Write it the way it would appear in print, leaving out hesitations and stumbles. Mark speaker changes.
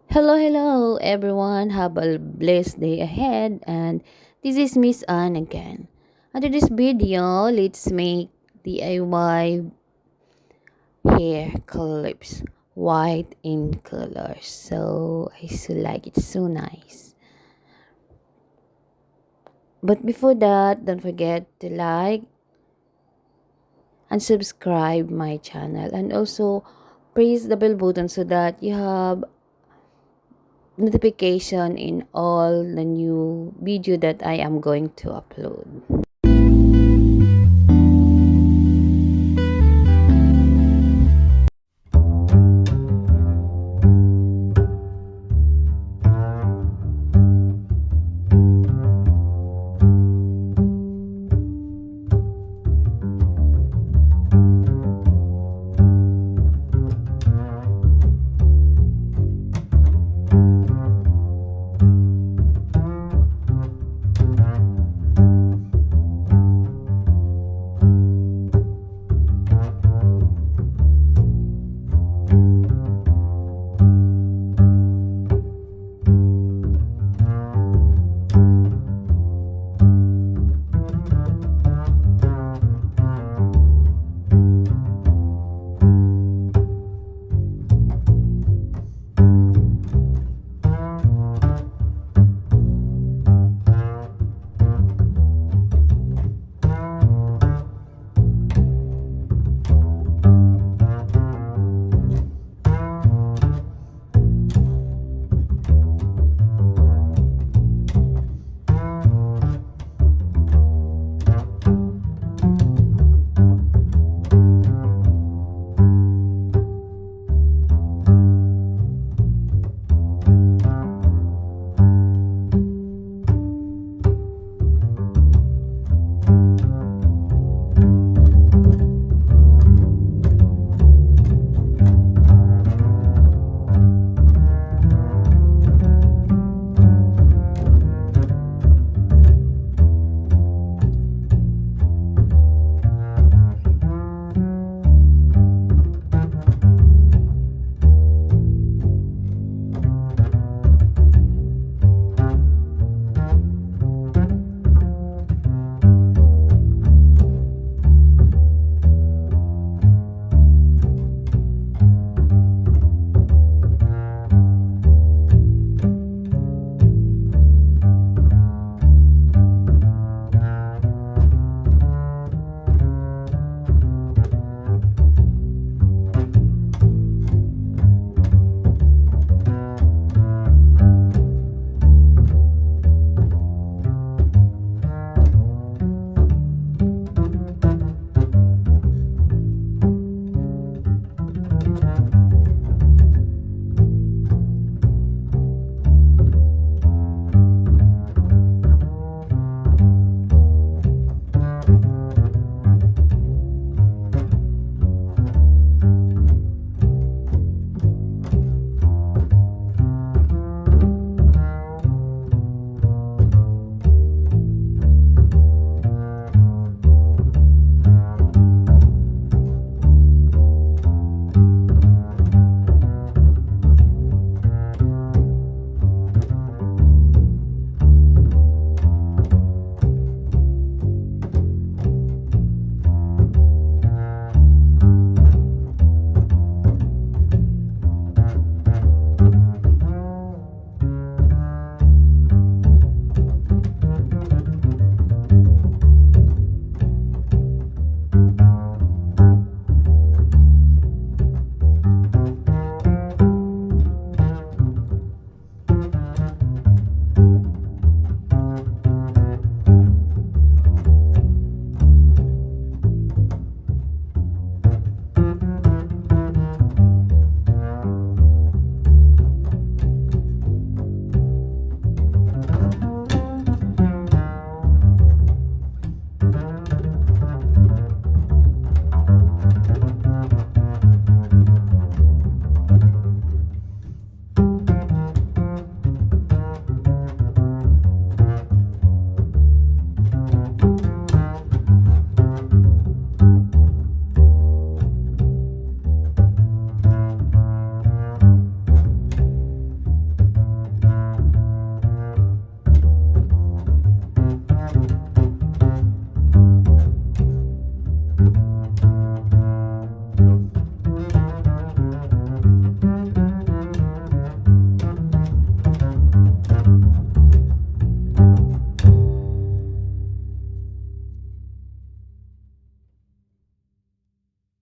Speaker 1: Hello, everyone. Have a blessed day ahead. And this is Miss Anne again. Under this video, let's make DIY hair clips, white in color. So I so like it, so nice. But before that, don't forget to like and subscribe my channel, and also press the bell button so that you have notification in all the new video that I am going to upload.